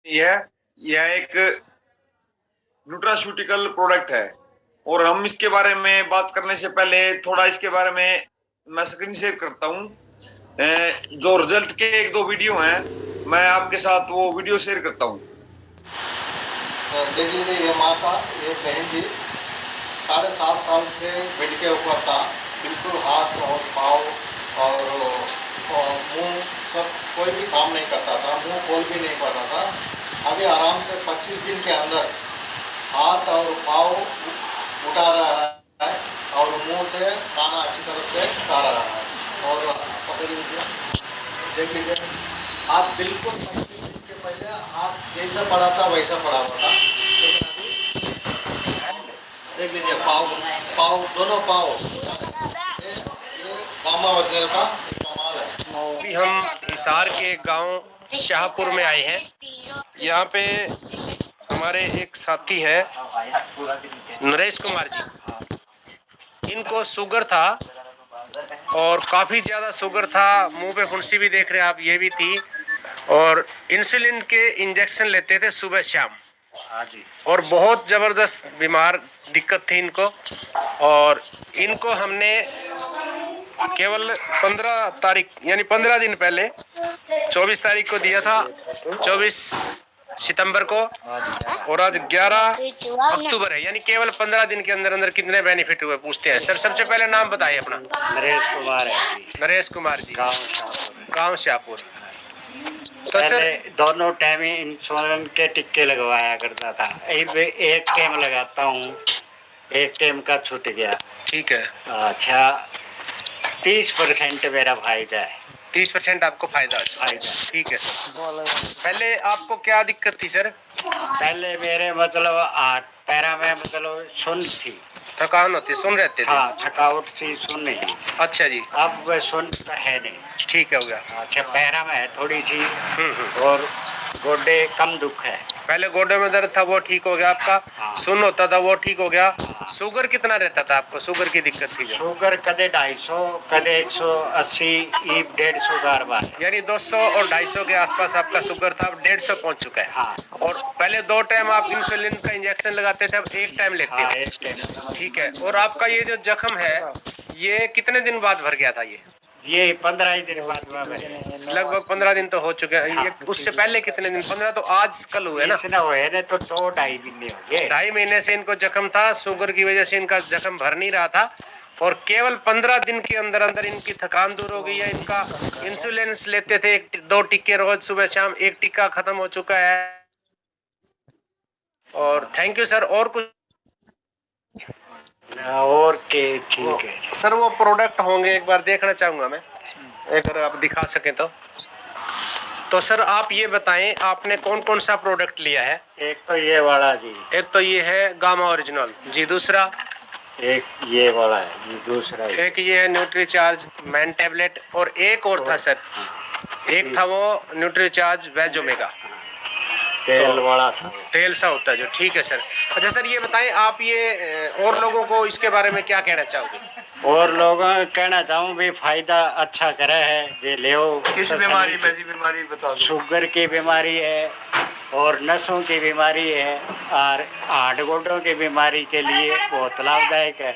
यह एक nutraceutical product है और हम इसके बारे में बात करने से पहले थोड़ा इसके बारे में मैं स्क्रीन शेयर करता हूँ। जो रिजल्ट के एक दो वीडियो हैं, मैं आपके साथ वो वीडियो शेयर करता हूँ। देख लीजिए, ये माता, ये बहन जी 7.5 साल से बेड के ऊपर था। बिल्कुल हाथ और पाँव और मुंह सब कोई भी काम नहीं करता था, मुंह खोल भी नहीं पाता था। अभी आराम से 25 दिन के अंदर हाथ और पाँव उठा रहा है और मुंह से खाना अच्छी तरह से खा रहा है। और पकड़ लीजिए, देख लीजिए, हाथ बिल्कुल 25 दिन के पहले हाथ जैसा पड़ा था वैसा पड़ा हुआ था, लेकिन अभी देख लीजिए पाँव दोनों पाँव। ये मामा ओरिजिनल का कमाल है। अभी हम हिसार के गांव शाहपुर में आए हैं। यहाँ पे हमारे एक साथी है नरेश कुमार जी। इनको शुगर था और काफी ज्यादा शुगर था, मुंह पे फुंसी भी देख रहे हैं आप, ये भी थी, और इंसुलिन के इंजेक्शन लेते थे सुबह शाम। और बहुत जबरदस्त बीमार दिक्कत थी इनको। और इनको हमने केवल 15 तारीख यानी 15 दिन पहले 24 तारीख को दिया था, 24 सितंबर को, और आज 11 अक्टूबर है, यानी केवल 15 दिन के अंदर अंदर कितने बेनिफिट हुए पूछते हैं। सर सबसे पहले नाम बताइए अपना। नरेश कुमार है जी। नरेश कुमार जी, गाँव शाहपुर। तो पहले दोनों टाइम इंसुलिन के टिक्के लगवाया करता था। एक टाइम लगाता हूँ, एक टाइम का छूट गया। ठीक है। अच्छा, 30% मेरा फायदा है। 30% आपको फायदा। ठीक है सर। पहले आपको क्या दिक्कत थी सर? पहले मेरे मतलब हाथ पैरा में मतलब सुन थी, थकान होती, सुन रहते थे। हाँ, थकावट थी, सुन नहीं। अच्छा जी। अब वह सुन है नहीं। ठीक है, हो गया। अच्छा, पैरा में है थोड़ी सी, और गोडे कम दुख है। पहले गोडे में दर्द था, वो ठीक हो गया आपका। हाँ। सुन होता था, वो ठीक हो गया। हाँ। शुगर कितना रहता था आपको? शुगर की दिक्कत थी? शुगर कदे 250, कदे 180, 150 बार, यानी 200 और 250 के आसपास आपका शुगर था, अब 150 पहुंच चुका है। हाँ। और पहले 2 टाइम आप इंसुलिन का इंजेक्शन लगाते थे, अब 1 टाइम लेते हाँ, थे। 1 टाइम। ठीक है। और आपका ये जो जख्म है, ये कितने दिन बाद भर गया था? ये 15 ही दिन बाद लगभग 15 दिन तो हो चुके हैं। हाँ। ये उससे पहले कितने दिन? 15 तो आज कल हुए ना? हुए ना, तो 2-2.5 महीने हो गए। 2.5 महीने से इनको जख्म था, शुगर की वजह से इनका जख्म भर नहीं रहा था, और केवल 15 दिन के अंदर अंदर इनकी थकान दूर हो गई है। इनका इंसुलिन लेते थे 2 टिक्के रोज सुबह शाम, 1 टिक्का खत्म हो चुका है। और थैंक यू सर। और कुछ? और के ठीक है सर, वो प्रोडक्ट होंगे, एक बार देखना चाहूंगा मैं, अगर आप दिखा सके तो सर आप ये बताएं, आपने कौन कौन सा प्रोडक्ट लिया है? एक तो ये वाला जी, एक तो ये है गामा ओरिजिनल जी, दूसरा एक ये वाला है जी, दूसरा एक ये है न्यूट्रीचार्ज मैन टैबलेट, और एक और था सर, एक था वो न्यूट्रीचार्ज वेज ओमेगा, तेल वाला था, तेल सा होता है जो। ठीक है सर। अच्छा सर, ये बताएं आप ये और लोगों को इसके बारे में क्या कहना चाहोगे? और लोगों को कहना चाहूँ भी फायदा अच्छा करे है, जे ले। किस बीमारी में जी? बीमारी बता दो। शुगर की बीमारी है, और नसों की बीमारी है, और हाथ गोडों की बीमारी के लिए बहुत लाभदायक है।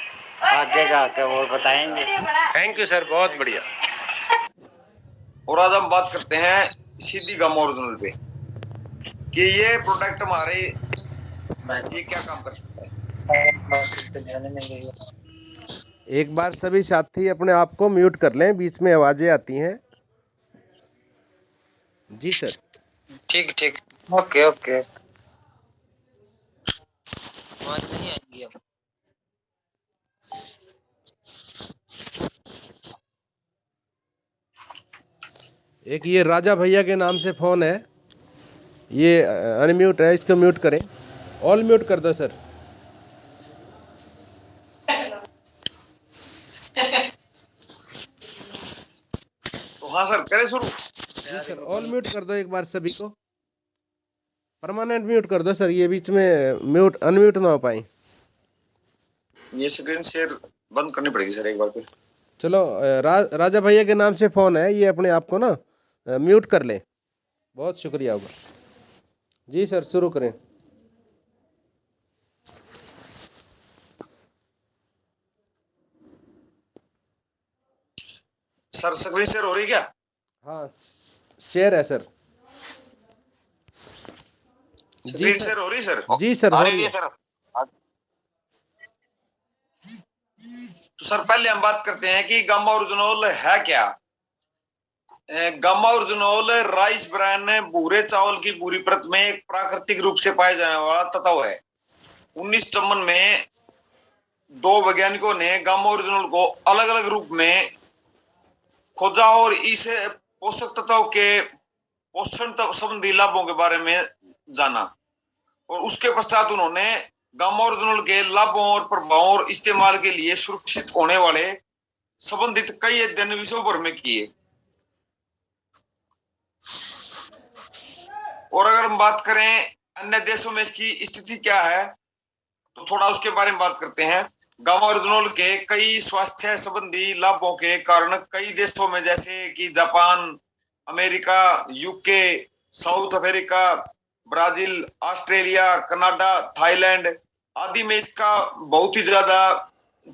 आगे का आगे और बताएंगे। थैंक यू सर, बहुत बढ़िया। और आज हम बात करते हैं सीधी गामा ओरिजिनल पे, कि ये प्रोडक्ट हमारे ये क्या काम कर सकता है। एक बार सभी साथी अपने आप को म्यूट कर लें, बीच में आवाजें आती हैं। जी सर। ठीक ठीक, ओके ओके। एक ये राजा भैया के नाम से फ़ोन है, ये अनम्यूट है, इसको म्यूट करें। ऑल म्यूट कर दो सर। तो हाँ सर, करें शुरू? जी सर, ऑल म्यूट कर दो एक बार सभी को, परमानेंट म्यूट कर दो सर, ये बीच में म्यूट अनम्यूट ना हो पाए। ये स्क्रीन शेयर बंद करनी पड़ेगी सर एक बार फिर। चलो, राजा भैया के नाम से फ़ोन है, ये अपने आप को ना म्यूट कर लें। बहुत शुक्रिया होगा। जी सर, शुरू करें। सर स्क्रीन शेयर हो रही है क्या? हाँ, शेयर है सर। जी स्क्रीन सर, शेयर हो रही सर? जी सर, आ हो रही रही है है। सर। तो सर पहले हम बात करते हैं कि गामा ओरिजिनोल है क्या। गामा ओरिजिनोल राइस ब्रान भूरे चावल की भूरी परत में एक प्राकृतिक रूप से पाया जाने वाला तत्व है। 1953 में दो वैज्ञानिकों ने गामा ओरिजिनोल को अलग अलग रूप में खोजा और इस पोषक तत्व के पोषण संबंधी लाभों के बारे में जाना, और उसके पश्चात उन्होंने गामा ओरिजिनोल के लाभों और प्रभावों और इस्तेमाल के लिए सुरक्षित होने वाले संबंधित कई अध्ययन विषयों पर में किए। और अगर हम बात करें अन्य देशों में इसकी स्थिति क्या है, तो थोड़ा उसके बारे में बात करते हैं। गामा ओरिजिनोल के कई स्वास्थ्य संबंधी लाभों के कारण कई देशों में जैसे कि Japan, America, UK, south Africa, Brazil, Australia, Canada, Thailand आदि में इसका बहुत ही ज्यादा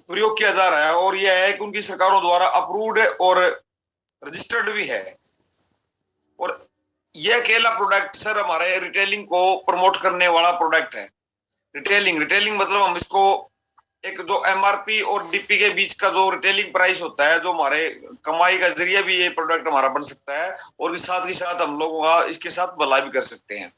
प्रयोग किया जा रहा है, और यह है कि उनकी सरकारों द्वारा अप्रूव्ड और रजिस्टर्ड भी है। और यह अकेला प्रोडक्ट सर हमारे रिटेलिंग को प्रमोट करने वाला प्रोडक्ट है। रिटेलिंग मतलब हम इसको एक जो एमआरपी और डीपी के बीच का जो रिटेलिंग प्राइस होता है, जो हमारे कमाई का जरिया भी ये प्रोडक्ट हमारा बन सकता है, और साथ ही साथ हम लोगों का इसके साथ भलाई भी कर सकते हैं।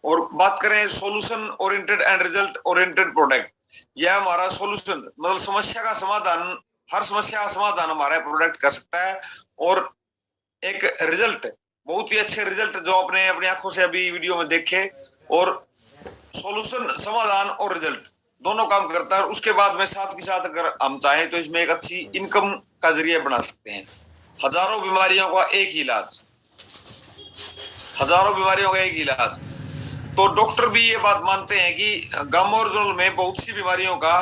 और बात करें solution oriented and result oriented product, यह हमारा सॉल्यूशन मतलब समस्या का समाधान, हर समस्या का समाधान हमारा प्रोडक्ट कर सकता है, और एक रिजल्ट बहुत ही अच्छे रिजल्ट जो आपने अपनी आंखों से अभी वीडियो में देखे, और सॉल्यूशन समाधान और रिजल्ट दोनों काम करता है। और उसके बाद में साथ के साथ अगर हम चाहें तो इसमें एक अच्छी इनकम का जरिया बना सकते हैं। हजारों बीमारियों का एक ही इलाज, हजारों बीमारियों का एक ही इलाज। तो डॉक्टर भी ये बात मानते हैं कि गामा ओरिजिनोल में बहुत सी बीमारियों का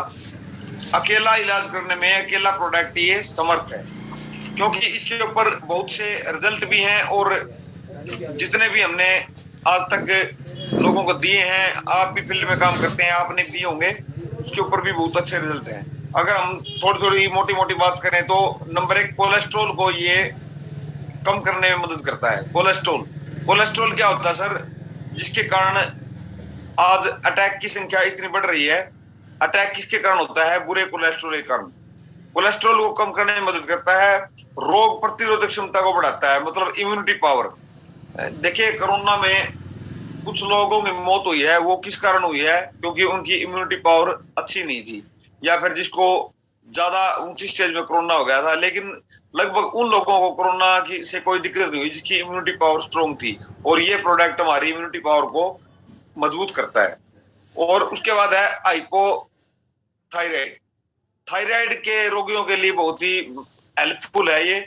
अकेला इलाज करने में अकेला प्रोडक्ट ये समर्थ है, क्योंकि इसके ऊपर बहुत से रिजल्ट भी हैं, और जितने भी हमने आज तक लोगों को दिए हैं, आप भी फील्ड में काम करते हैं, आपने दिए होंगे, उसके ऊपर भी बहुत अच्छे रिजल्ट हैं। अगर हम थोड़ी थोड़ी मोटी मोटी बात करें तो नंबर 1 कोलेस्ट्रॉल को ये कम करने में मदद करता है। कोलेस्ट्रॉल क्या होता है सर, जिसके कारण आज अटैक की संख्या इतनी बढ़ रही है। अटैक किसके कारण होता है? बुरे कोलेस्ट्रॉल के कारण। कोलेस्ट्रॉल को कम करने में मदद करता है, रोग प्रतिरोधक क्षमता को बढ़ाता है, मतलब इम्यूनिटी पावर। देखिए कोरोना में कुछ लोगों की मौत हुई है, वो किस कारण हुई है? क्योंकि उनकी इम्यूनिटी पावर अच्छी नहीं थी, या फिर जिसको ज्यादा ऊंची स्टेज में कोरोना हो गया था। लेकिन लगभग उन लोगों को कोरोना की से कोई दिक्कत नहीं हुई जिसकी इम्यूनिटी पावर स्ट्रॉन्ग थी, और ये प्रोडक्ट हमारी इम्यूनिटी पावर को मजबूत करता है। और उसके बाद है हाइपोथायराइड। थायराइड के रोगियों के लिए बहुत ही हेल्पफुल है ये,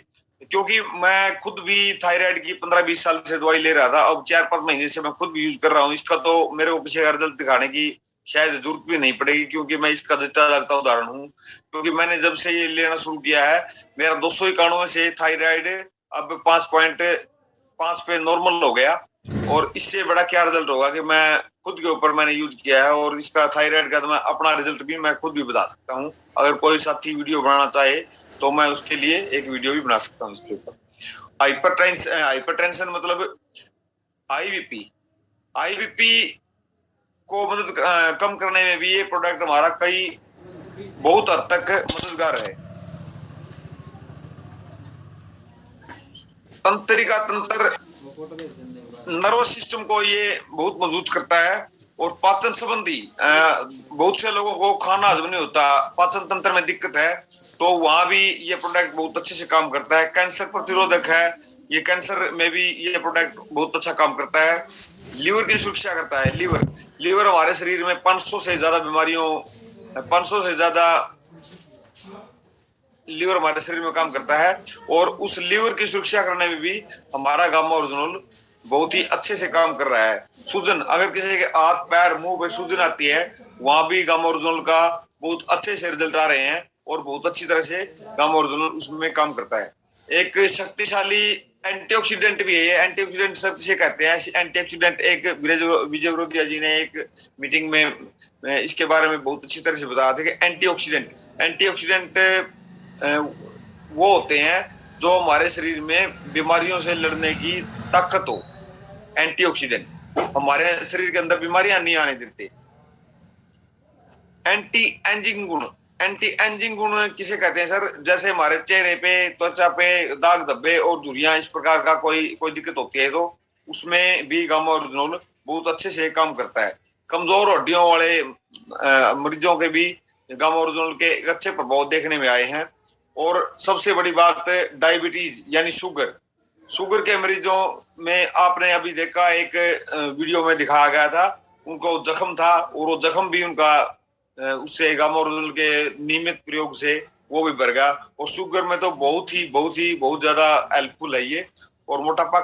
क्योंकि मैं खुद भी थायराइड की 15-20 साल से दवाई ले रहा था। अब 4-5 महीने से मैं खुद भी यूज कर रहा हूँ इसका, तो मेरे को पीछे रिजल्ट दिखाने की शायद जरूरत भी नहीं पड़ेगी, क्योंकि मैं इसका जितना लगता उदाहरण हूँ। क्योंकि मैंने जब से ये लेना शुरू किया है, मेरा 291 से थायराइड अब 5.5 पे नॉर्मल हो गया। और इससे बड़ा क्या रिजल्ट होगा कि मैं खुद के ऊपर मैंने यूज किया है, और इसका थायराइड का तो मैं अपना रिजल्ट भी मैं खुद भी बता सकता हूँ। अगर कोई साथी वीडियो बनाना चाहे तो मैं उसके लिए एक वीडियो भी बना सकता हूँ इसके ऊपर। हाइपरटेंशन मतलब आईबीपी को मदद कम करने में भी ये प्रोडक्ट हमारा कई बहुत हद तक मददगार है। तंत्रिका तंत्र नर्वस सिस्टम को ये बहुत मजबूत करता है, और पाचन संबंधी बहुत से लोगों को खाना हजम नहीं होता, पाचन तंत्र में दिक्कत है, तो वहां भी ये प्रोडक्ट बहुत अच्छे से काम करता है। कैंसर प्रतिरोधक है ये, कैंसर में भी ये प्रोडक्ट बहुत अच्छा काम करता है। लीवर की सुरक्षा करता है। लीवर हमारे शरीर में 500 से ज्यादा बीमारियों 500 से ज्यादा लीवर हमारे शरीर में काम करता है, और उस लीवर की सुरक्षा करने में भी हमारा गामा ओरिजिनोल बहुत ही अच्छे से काम कर रहा है। सूजन, अगर किसी के हाथ पैर मुंह पे सूजन आती है, वहां भी गामा ओरिजिनोल का बहुत अच्छे से रिजल्ट आ रहे हैं, और बहुत अच्छी तरह से गामा ओरिजिनोल उसमें काम करता है। एक शक्तिशाली एंटीऑक्सीडेंट भी है। एंटीऑक्सीडेंट सब किसे कहते हैं? एंटीऑक्सीडेंट एक विजय विरोधिया जी ने एक मीटिंग में इसके बारे में बहुत अच्छी तरह से बताया था कि एंटीऑक्सीडेंट वो होते हैं जो हमारे शरीर में बीमारियों से लड़ने की ताकत हो। एंटीऑक्सीडेंट हमारे शरीर के अंदर बीमारियां नहीं आने देते। एंटी एजिंग गुण, एंटी एजिंग गुण किसे कहते हैं सर? जैसे हमारे चेहरे पे, त्वचा पे दाग धब्बे और झुर्रियां इस प्रकार का कोई दिक्कत होती है, तो उसमें भी गामा ओरिजिनल बहुत अच्छे से काम करता है। कमजोर हड्डियों वाले मरीजों के भी गामा ओरिजिनल के अच्छे प्रभाव देखने में आए हैं। और सबसे बड़ी बात डायबिटीज यानी शुगर के मरीजों में आपने अभी देखा, एक वीडियो में दिखाया गया था, उनको जख्म था और वो जख्म भी उनका उससे गामा ओरिजिनल के नियमित प्रयोग से वो भी बढ़ गया। और शुगर में तो बहुत ज्यादा हेल्पफुल है ये। और मोटापा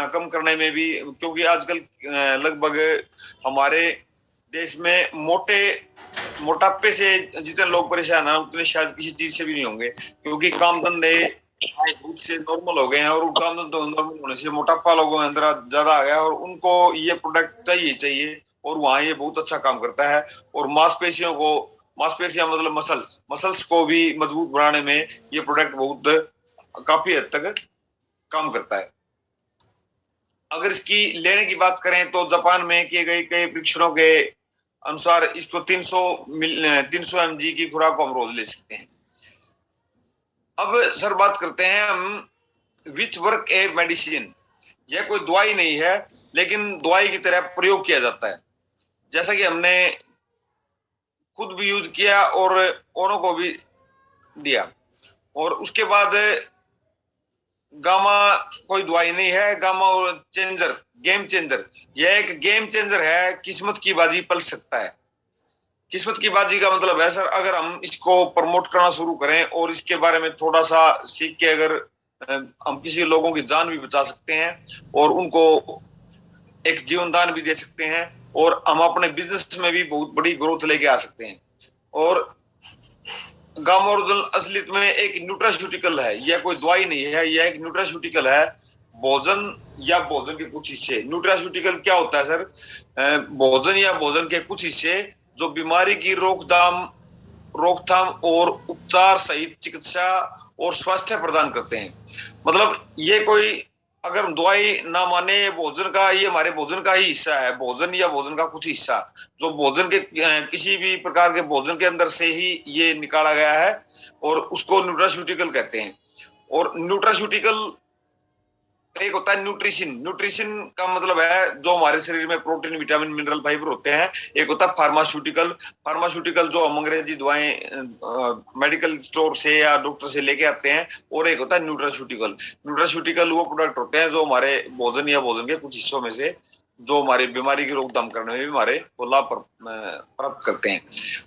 कम करने में भी, क्योंकि आजकल लगभग हमारे देश में मोटापे से जितने लोग परेशान है उतने शायद किसी चीज से भी नहीं होंगे, क्योंकि काम धंधे बहुत से नॉर्मल हो गए हैं। और काम धंधे नॉर्मल होने से मोटापा लोगों के अंदर ज्यादा आ गया और उनको ये प्रोडक्ट चाहिए और वहाँ ये बहुत अच्छा काम करता है। और मांसपेशियां मतलब मसल्स को भी मजबूत बनाने में ये प्रोडक्ट बहुत काफी हद तक काम करता है। अगर इसकी लेने की बात करें तो जापान में किए गए कई परीक्षणों के अनुसार इसको 300 mg की खुराक को हम रोज ले सकते हैं। अब सर बात करते हैं हम विच वर्क ए मेडिसिन। यह कोई दवाई नहीं है, लेकिन दवाई की तरह प्रयोग किया जाता है। जैसा कि हमने खुद भी यूज किया और औरों को भी दिया। और उसके बाद गामा कोई दवाई नहीं है, गामा चेंजर, गेम चेंजर। यह एक गेम चेंजर है, किस्मत की बाजी पलट सकता है। किस्मत की बाजी का मतलब है सर, अगर हम इसको प्रमोट करना शुरू करें और इसके बारे में थोड़ा सा सीख के अगर हम किसी लोगों की जान भी बचा सकते हैं और उनको एक जीवन दान भी दे सकते हैं और हम अपने बिजनेस में भी बहुत बड़ी ग्रोथ लेके आ सकते हैं। और गामा ओरिजिनल असलियत में एक न्यूट्रास्यूटिकल है, यह कोई दवाई नहीं है, यह एक न्यूट्रास्यूटिकल है। भोजन के कुछ हिस्से। न्यूट्रास्यूटिकल क्या होता है सर? भोजन या भोजन के कुछ हिस्से जो बीमारी की रोकथाम और उपचार सहित चिकित्सा और स्वास्थ्य प्रदान करते हैं। मतलब ये कोई अगर दवाई ना माने, भोजन का, ये हमारे भोजन का ही हिस्सा है। भोजन या भोजन का कुछ हिस्सा जो भोजन के किसी भी प्रकार के भोजन के अंदर से ही ये निकाला गया है और उसको न्यूट्रास्यूटिकल कहते हैं। और न्यूट्रास्यूटिकल एक होता है न्यूट्रिशन का मतलब है जो हमारे शरीर में प्रोटीन, विटामिन, मिनरल, फाइबर होते हैं। एक होता है फार्मास्यूटिकल जो हम अंग्रेजी दवाएं मेडिकल स्टोर से या डॉक्टर से लेके आते हैं। और एक होता है न्यूट्रास्यूटिकल वो प्रोडक्ट होते हैं जो हमारे भोजन या भोजन के कुछ हिस्सों में से जो हमारी बीमारी की रोकथाम करने में भी हमारे को लाभ प्राप्त करते हैं।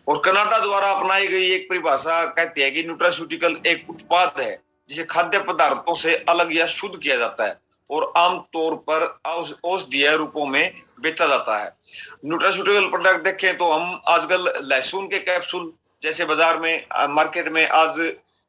और कनाडा द्वारा अपनाई गई एक परिभाषा कहती है कि न्यूट्रास्यूटिकल एक उत्पाद है जिसे खाद्य पदार्थों से अलग या शुद्ध किया जाता है और आमतौर पर औषधीय रूपों में बेचा जाता है। न्यूट्रास्यूटिकल प्रोडक्ट देखें तो हम आजकल लहसुन के कैप्सूल, जैसे बाजार में मार्केट में आज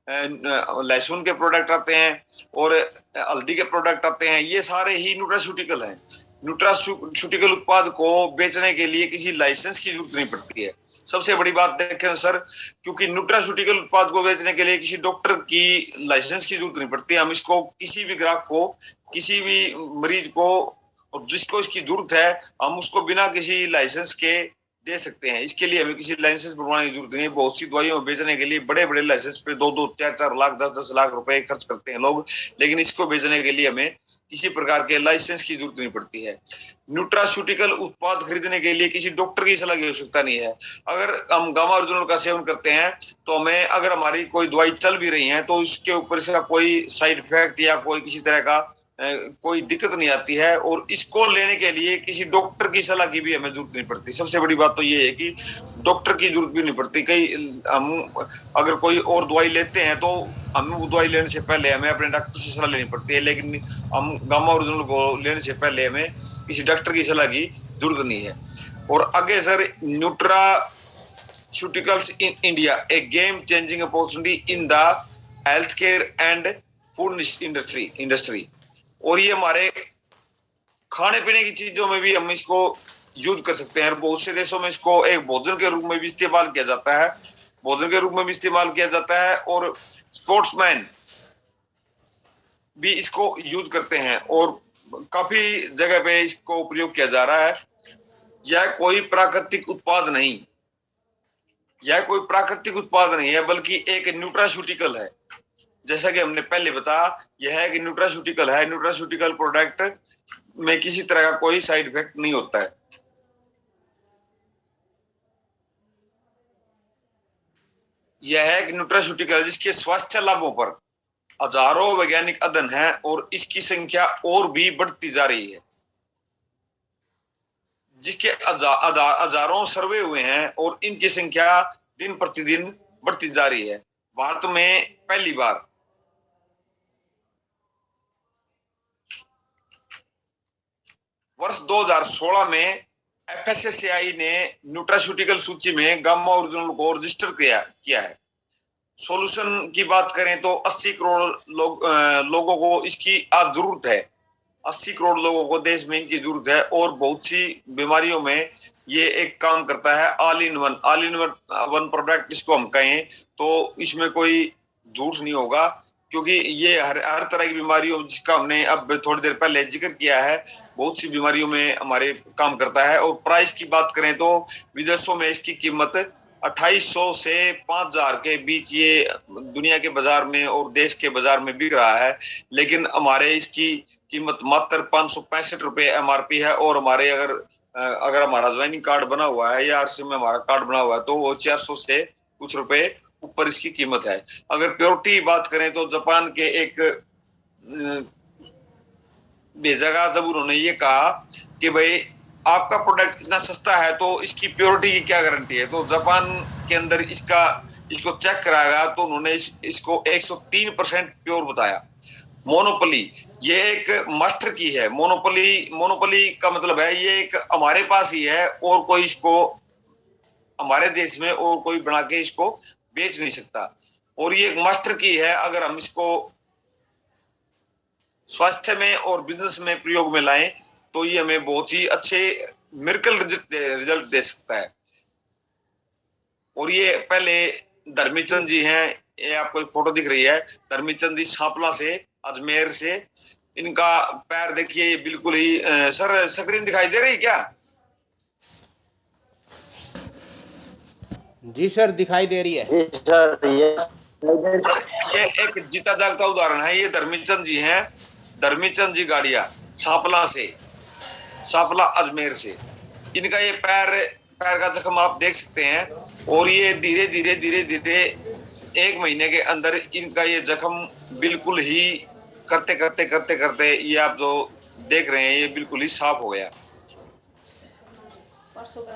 लहसुन के प्रोडक्ट आते हैं और हल्दी के प्रोडक्ट आते हैं, ये सारे ही न्यूट्रास्यूटिकल हैं। न्यूट्रास्यूटिकल उत्पाद को बेचने के लिए किसी लाइसेंस की जरूरत नहीं पड़ती है। सबसे बड़ी बात देखें सर, क्योंकि न्यूट्रास्यूटिकल उत्पाद को बेचने के लिए किसी डॉक्टर की लाइसेंस की जरूरत नहीं पड़ती। हम इसको किसी भी ग्राहक को, किसी भी मरीज को, और जिसको इसकी जरूरत है, हम उसको बिना किसी लाइसेंस के दे सकते हैं। इसके लिए हमें किसी लाइसेंस बनवाने की जरूरत नहीं है। बहुत सी दवाइयों बेचने के लिए बड़े बड़े लाइसेंस पे 2-2, 4-4 लाख, 10-10 लाख रुपए खर्च करते हैं लोग, लेकिन इसको बेचने के लिए हमें किसी प्रकार के लाइसेंस की जरूरत नहीं पड़ती है। न्यूट्रास्यूटिकल उत्पाद खरीदने के लिए किसी डॉक्टर की सलाह की आवश्यकता नहीं है। अगर हम गामा ओरिजिनल का सेवन करते हैं तो हमें, अगर हमारी कोई दवाई चल भी रही है तो उसके ऊपर से कोई साइड इफेक्ट या कोई किसी तरह का कोई दिक्कत नहीं आती है। और इसको लेने के लिए किसी डॉक्टर की सलाह की भी हमें जरूरत नहीं पड़ती। सबसे बड़ी बात तो ये है कि डॉक्टर की जरूरत भी नहीं पड़ती। हम अगर कोई और दवाई लेते हैं तो हमें वो दवाई लेने से पहले हमें अपने डॉक्टर से सलाह लेनी पड़ती है, लेकिन हम गामा ओरिजिनल को लेने से पहले हमें किसी डॉक्टर की सलाह की जरूरत नहीं है। और आगे sir, nutraceuticals in India, A game changing opportunity in the health care and food industry. और ये हमारे खाने पीने की चीजों में भी हम इसको यूज कर सकते हैं। बहुत से देशों में इसको एक भोजन के रूप में भी इस्तेमाल किया जाता है, भोजन के रूप में भी इस्तेमाल किया जाता है, और स्पोर्ट्समैन भी इसको यूज करते हैं और काफी जगह पे इसको प्रयोग किया जा रहा है। यह कोई प्राकृतिक उत्पाद नहीं, यह कोई प्राकृतिक उत्पाद नहीं है, बल्कि एक न्यूट्रास्यूटिकल है। जैसा कि हमने पहले बताया, यह एक न्यूट्रास्यूटिकल है। न्यूट्रास्यूटिकल प्रोडक्ट में किसी तरह का कोई साइड इफेक्ट नहीं होता है। यह एक न्यूट्रास्यूटिकल जिसके स्वास्थ्य लाभों पर हजारों वैज्ञानिक अध्ययन है और इसकी संख्या और भी बढ़ती जा रही है, जिसके हजारों सर्वे हुए हैं और इनकी संख्या दिन प्रतिदिन बढ़ती जा रही है। भारत में पहली बार वर्ष 2016 में FSSAI ने न्यूट्रास्यूटिकल सूची में गामा ओरिजिनल को रजिस्टर किया है। सॉल्यूशन की बात करें तो 80 करोड़ लोगों को इसकी आज जरूरत है। 80 करोड़ लोगों को देश में इनकी जरूरत है और बहुत सी बीमारियों में ये एक काम करता है। ऑल इन वन प्रोडक्ट इसको हम कहें तो इसमें कोई झूठ नहीं होगा, क्योंकि ये हर तरह की बीमारियों जिसका हमने अब थोड़ी देर पहले जिक्र किया है, बहुत सी बीमारियों में हमारे काम करता है। और प्राइस की बात करें तो विदेशों में इसकी कीमत 2800 से 5000 के बीच ये दुनिया के बाजार में और देश के बाजार में बिक रहा है, लेकिन हमारे इसकी कीमत मात्र 565 रुपए MRP है। और हमारे अगर हमारा ज्वाइनिंग कार्ड बना हुआ है या RC में हमारा कार्ड बना हुआ है तो वो 400 से कुछ रुपए ऊपर इसकी कीमत है। अगर प्योरिटी की बात करें तो जापान के एक भेजा गया, तब उन्होंने ये कहा कि भाई आपका प्रोडक्ट इतना सस्ता है तो इसकी प्योरिटी की क्या गारंटी है। तो जापान के अंदर इसको चेक कराया गया तो उन्होंने इसको 103% प्योर बताया। मोनोपोली ये एक मास्टर की है। मोनोपोली का मतलब है ये एक हमारे पास ही है और कोई इसको हमारे देश में और कोई बना के इसको बेच नहीं सकता, और ये एक मास्टर की है। अगर हम इसको स्वास्थ्य में और बिजनेस में प्रयोग में लाएं तो ये हमें बहुत ही अच्छे मिरेकल रिजल्ट दे सकता है। और ये पहले धर्मीचंद जी हैं, ये आपको एक फोटो दिख रही है, धर्मीचंद जी सांपला से, अजमेर से। इनका पैर देखिए बिल्कुल ही सर स्क्रीन दिखाई दे रही क्या? जी सर दिखाई दे रही है। ये एक जीता जागता उदाहरण है। ये धर्मीचंद जी हैं, धर्मीचंद जी गाड़िया, सांपला अजमेर से। इनका ये पैर का जख्म आप देख सकते हैं और ये धीरे धीरे 1 महीने के अंदर इनका ये जख्म बिल्कुल ही करते ये आप जो देख रहे हैं ये बिल्कुल ही साफ हो गया।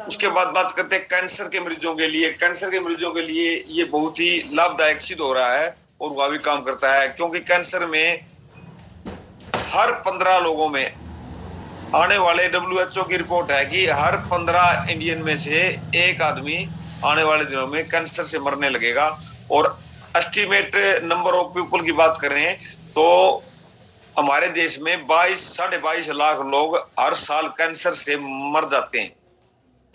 उसके बाद बात करते हैं कैंसर के मरीजों के लिए। कैंसर के मरीजों के लिए ये बहुत ही लाभदायक सिद्ध हो रहा है और वह भी काम करता है, क्योंकि कैंसर में हर 15 लोगों में आने वाले WHO की रिपोर्ट है कि हर 15 इंडियन में से एक आदमी आने वाले दिनों में कैंसर से मरने लगेगा। और एस्टिमेट नंबर ऑफ पीपल की बात करें तो हमारे देश में 22-22.5 लाख लोग हर साल कैंसर से मर जाते हैं।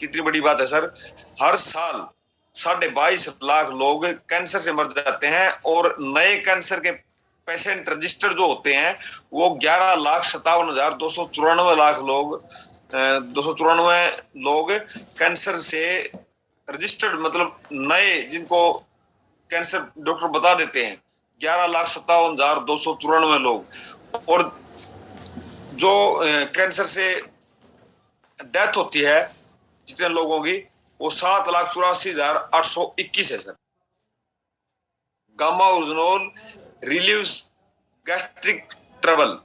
कितनी बड़ी बात है सर, हर साल 22.5 लाख लोग कैंसर से मर जाते हैं। और नए कैंसर के पेशेंट रजिस्टर जो होते हैं वो 11,57,294 लोग कैंसर से रजिस्टर्ड, मतलब नए जिनको कैंसर डॉक्टर बता देते हैं 11,57,294 लोग। और जो कैंसर से डेथ होती है जितने लोगों की वो 7,84,821 है sir. Gama original relieves gastric trouble,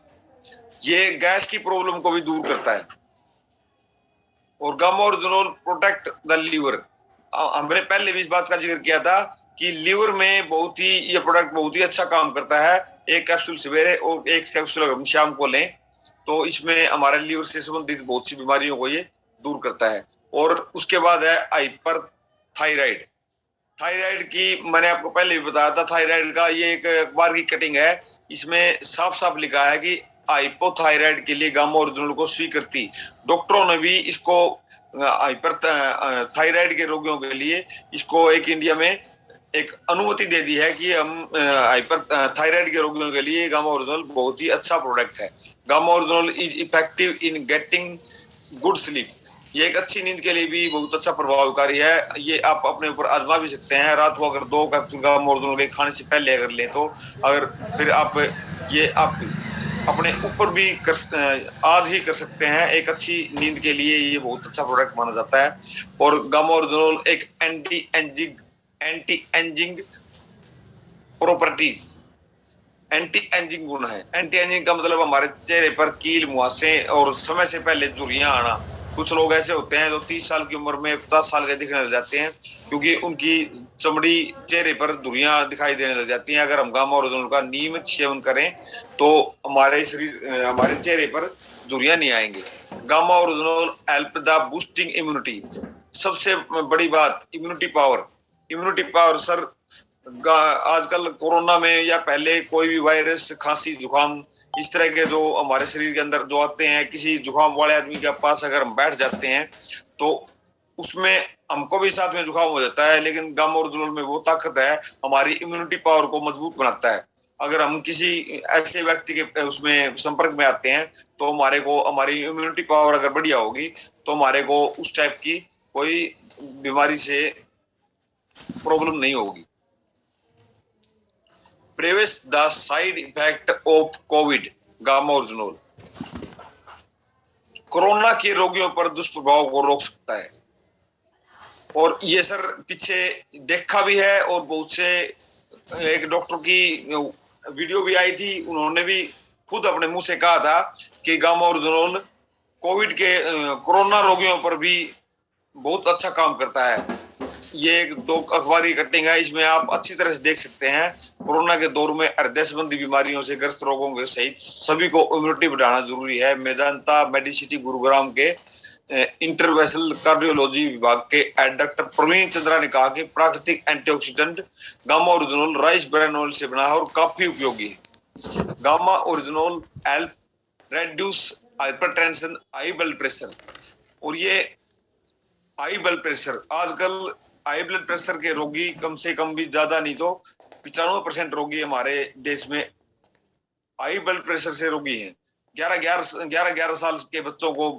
ये गैस की प्रॉब्लम को भी दूर करता है। और Gama original protect the liver. हमने पहले भी इस बात का जिक्र किया था कि लीवर में ये प्रोडक्ट बहुत ही अच्छा काम करता है। एक कैप्सूल सवेरे और एक कैप्सूल हम शाम को लें तो इसमें हमारे लीवर से संबंधित बहुत सी बीमारियों को ये दूर करता है। और उसके बाद है हाइपर थायराइड। थायराइड की मैंने आपको पहले भी बताया था, थायराइड का ये एक अखबार की कटिंग है, इसमें साफ साफ लिखा है कि हाइपोथायराइड के लिए गामा ओरिजिनल को स्वीकृति। डॉक्टरों ने भी इसको हाइपर थायराइड के रोगियों के लिए इसको एक इंडिया में एक अनुमति दे दी है कि हम हाइपर थायराइड के रोगियों के लिए गामा ओरिजिनल बहुत ही अच्छा प्रोडक्ट है। Gamma original is effective in getting good sleep. ये एक अच्छी नींद के लिए भी बहुत अच्छा प्रभावकारी है। ये आप अपने ऊपर आजमा भी सकते हैं। रात को अगर 2 कैप्सूल गामा ओरिजिनल के खाने से पहले अगर लें तो अगर फिर आप अपने ऊपर भी आज ही कर सकते हैं। एक अच्छी नींद के लिए ये बहुत अच्छा प्रोडक्ट माना जाता है। और गामा ओरिजिनल एक anti ageing properties, anti ageing गुण है। एंटी एजिंग का मतलब हमारे चेहरे पर कील, मुहासे और समय से पहले झुर्रियां आना। कुछ लोग ऐसे होते हैं जो 30 साल की उम्र में 50 साल के दिखने लग जाते हैं क्योंकि उनकी चमड़ी, चेहरे पर झुर्रियां दिखाई देने लग जाती हैं। अगर हम गामा ओरिजिनल का नियमित सेवन करें तो हमारे चेहरे पर झुर्रियां नहीं आएंगे। Gamma original help the boosting immunity. सबसे बड़ी बात इम्यूनिटी पावर सर, आजकल कोरोना में या पहले कोई भी वायरस, खांसी, जुकाम, इस तरह के जो हमारे शरीर के अंदर जो आते हैं, किसी जुकाम वाले आदमी के पास अगर हम बैठ जाते हैं तो उसमें हमको भी साथ में जुकाम हो जाता है। लेकिन गामा ओरिजिनल में वो ताकत है, हमारी इम्यूनिटी पावर को मजबूत बनाता है। अगर हम किसी ऐसे व्यक्ति के उसमें संपर्क में आते हैं तो हमारी इम्यूनिटी पावर अगर बढ़िया होगी तो हमारे को उस टाइप की कोई बीमारी से प्रॉब्लम नहीं होगी। Prevent the side effect of Covid. Gamma original corona के रोगियों पर दुष्प्रभाव को रोक सकता है। और ये सर पीछे देखा भी है और बहुत से एक डॉक्टर की वीडियो भी आई थी, उन्होंने भी खुद अपने मुंह से कहा था कि गामा ओरिजिनल कोविड के कोरोना रोगियों पर भी बहुत अच्छा काम करता है। ये एक 2 अखबारी कटिंग है, इसमें आप अच्छी तरह से देख सकते हैं। कोरोना के दौर में हृदय संबंधी बीमारियों से ग्रस्त रोगों के सहित सभी को इम्यूनिटी बढ़ाना जरूरी है। मेदांता मेडिसिटी गुरुग्राम के इंटरवेंशनल कार्डियोलॉजी विभाग के डॉक्टर प्रवीण चंद्रा ने कहा कि प्राकृतिक antioxidant gamma original rice bran oil से बना है और काफी उपयोगी है। Gamma original help reduce hypertension, high blood pressure. और ये हाई ब्लड प्रेशर, आजकल हाई ब्लड प्रेशर के रोगी कम से कम भी ज्यादा नहीं तो 95% रोगी हमारे देश में हाई ब्लड प्रेशर से रोगी हैं। 11 साल के बच्चों को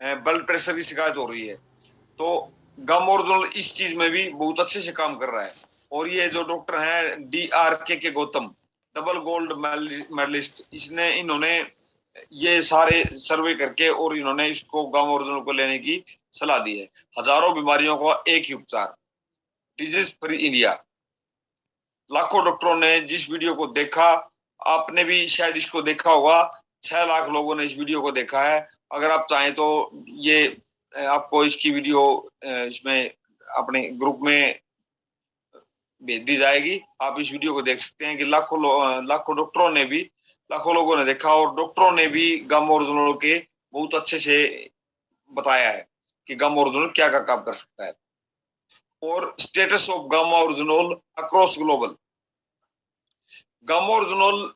ब्लड प्रेशर की शिकायत हो रही है। तो गामा ओरिजिनल इस चीज में भी बहुत अच्छे से काम कर रहा है। और ये जो डॉक्टर हैं DRK Gautam, double gold medallist, इन्होंने ये सारे सर्वे करके और इन्होंने इसको गामा ओरिजिनल को लेने की सलाह दी है। हजारों बीमारियों का एक ही उपचार, डिजीज फ्री इंडिया। लाखों डॉक्टरों ने जिस वीडियो को देखा, आपने भी शायद इसको देखा होगा, 6 लाख लोगों ने इस वीडियो को देखा है। अगर आप चाहें तो ये आपको इसकी वीडियो इसमें अपने ग्रुप में भेज दी जाएगी। आप इस वीडियो को देख सकते हैं कि लाखों डॉक्टरों ने भी, लाखों लोगों ने देखा और डॉक्टरों ने भी गामा ओरिजिनल के बहुत अच्छे से बताया है कि गामा ओरिजिनल क्या काम कर सकता है। और status of gamma original across global. Gamma original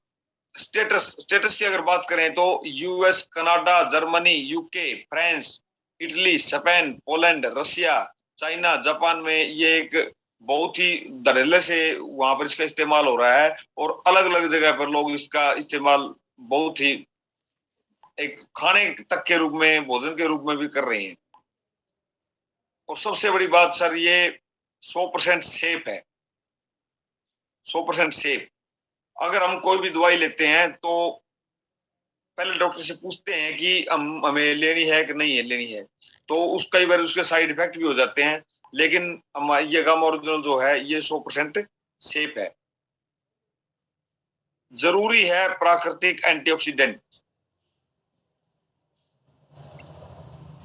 status की अगर बात करें तो US, Canada, Germany, UK, France, Italy, Spain, Poland, Russia, China, Japan में ये एक बहुत ही धड़ल्ले से वहां पर इसका इस्तेमाल हो रहा है। और अलग अलग जगह पर लोग इसका इस्तेमाल बहुत ही एक खाने तक के रूप में, भोजन के रूप में भी कर रहे हैं। और सबसे बड़ी बात सर, ये 100% सेफ है, 100% सेफ। अगर हम कोई भी दवाई लेते हैं तो पहले डॉक्टर से पूछते हैं कि हमें लेनी है कि नहीं है लेनी है, तो कई बार उसके साइड इफेक्ट भी हो जाते हैं। लेकिन ये गामा ओरिजिनल जो है ये 100% सेफ है। जरूरी है प्राकृतिक एंटीऑक्सीडेंट,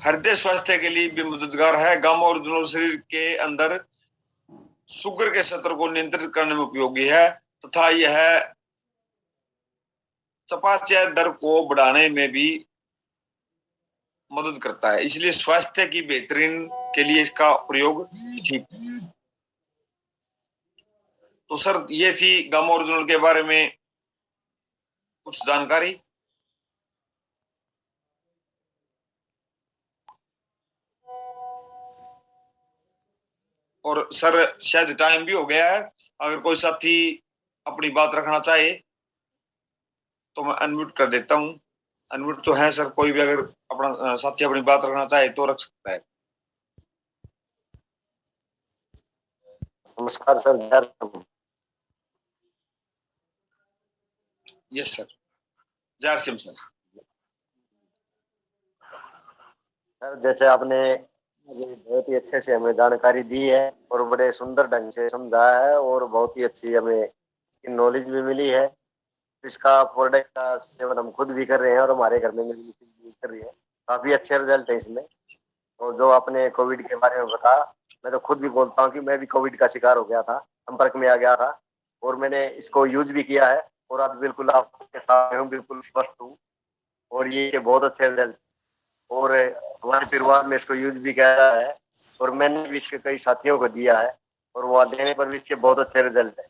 हृदय स्वास्थ्य के लिए भी मददगार है। गामा ओरिजिनल शरीर के अंदर शुगर के स्तर को नियंत्रित करने में उपयोगी है तथा यह चयापचय दर को बढ़ाने में भी मदद करता है। इसलिए स्वास्थ्य की बेहतरीन के लिए इसका प्रयोग ठीक। तो सर ये थी गामा ओरिजिनल के बारे में कुछ जानकारी। और सर शायद टाइम भी हो गया है, अगर कोई साथी अपनी बात रखना चाहे तो मैं अनम्यूट कर देता हूँ। अनम्यूट तो है सर, कोई भी अगर अपना साथी अपनी बात रखना चाहे तो रख सकता है। नमस्कार सर। यस सर, जय सिंह सर। सर जैसे आपने मुझे बहुत ही अच्छे से हमें जानकारी दी है और बड़े सुंदर ढंग से समझाया है और बहुत ही अच्छी हमें नॉलेज भी मिली है। इसका प्रोडक्ट का सेवन हम खुद भी कर रहे हैं और हमारे घर में भी कर रही है। काफी अच्छे रिजल्ट है इसमें। और जो आपने कोविड के बारे में बताया, मैं तो खुद भी बोलता हूँ कि मैं भी कोविड का शिकार हो गया था, संपर्क में आ गया था और मैंने इसको यूज भी किया है और अब बिल्कुल आपके साथ हूँ, बिल्कुल स्वस्थ हूँ और ये बहुत अच्छे रिजल्ट। और हमारे परिवार में इसको यूज भी किया है और मैंने भी इसके कई साथियों को दिया है और वहाँ देने पर भी इसके बहुत अच्छे रिजल्ट है।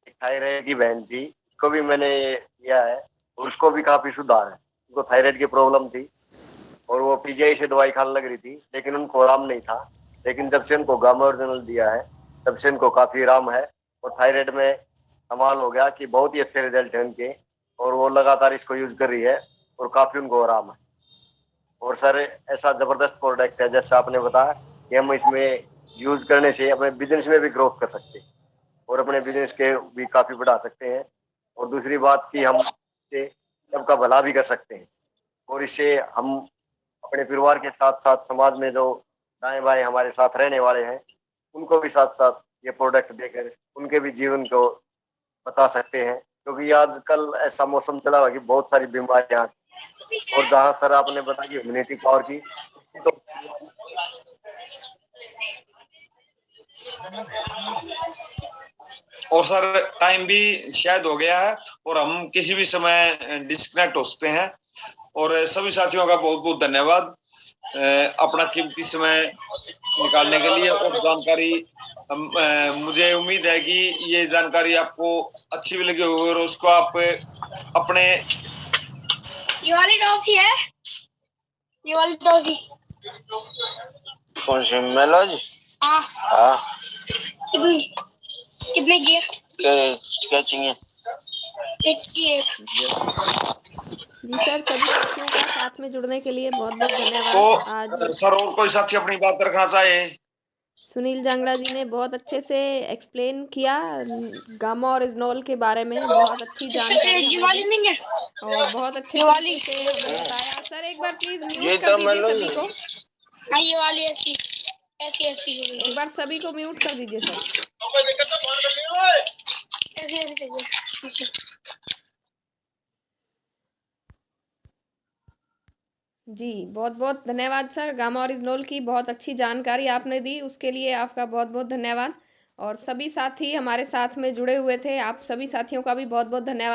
थायराइड की बहन थी, उसको भी मैंने किया है और उसको भी काफी सुधार है। उनको थायराइड की प्रॉब्लम थी और वो पीजीआई से दवाई खाने लग रही थी लेकिन उनको आराम नहीं था। लेकिन जब से उनको गामा ओरिजिनल दिया है तब से उनको काफी आराम है और थायराइड में कमाल हो गया कि बहुत ही अच्छे रिजल्ट है उनके और वो लगातार इसको यूज कर रही है और काफी उनको आराम है। और सर ऐसा जबरदस्त प्रोडक्ट है जैसे आपने बताया कि हम इसमें यूज करने से अपने बिजनेस में भी ग्रोथ कर सकते हैं और अपने बिजनेस के भी काफी बढ़ा सकते हैं। और दूसरी बात कि हम सबका भला भी कर सकते हैं और इससे हम अपने परिवार के साथ साथ समाज में जो दाएं बाएं हमारे साथ रहने वाले हैं उनको भी साथ साथ ये प्रोडक्ट देकर उनके भी जीवन को बता सकते हैं। क्योंकि आजकल ऐसा मौसम चला हुआ कि बहुत सारी बीमारियां और जहाँ सर आपने बताया कि इम्यूनिटी पावर की तो और सर टाइम भी शायद हो गया है और हम किसी भी समय डिस्कनेक्ट हो सकते हैं। और सभी साथियों का बहुत बहुत धन्यवाद अपना कीमती समय निकालने के लिए। और जानकारी मुझे उम्मीद है कि ये जानकारी आपको अच्छी भी लगी होगी और उसको आप अपने ये वाली टॉफी है, ये वाली टॉफी कौन सी मेलोज? हाँ कितने की है? क्या चाहिए? एक की एक। जी सर, सभी साथियों का साथ में जुड़ने के लिए बहुत बहुत धन्यवाद। तो आज सर और कोई साथी अपनी बात रखना चाहे? सुनील जांगड़ा जी ने बहुत अच्छे से एक्सप्लेन किया गामा और इजनॉल के बारे में, बहुत अच्छी जानकारी हमें दी और बहुत अच्छे तरीके से हमें बताया। सर एक बार प्लीज म्यूट कर दीजिए सभी को। हाँ ये वाली ऐसी ऐसी ऐसी एक बार सभी को म्यूट कर दीजिए सर। ऐसी ऐसी चाहिए। जी बहुत बहुत धन्यवाद सर, गामा और इजनॉल की बहुत अच्छी जानकारी आपने दी, उसके लिए आपका बहुत बहुत धन्यवाद। और सभी साथी हमारे साथ में जुड़े हुए थे, आप सभी साथियों का भी बहुत बहुत धन्यवाद।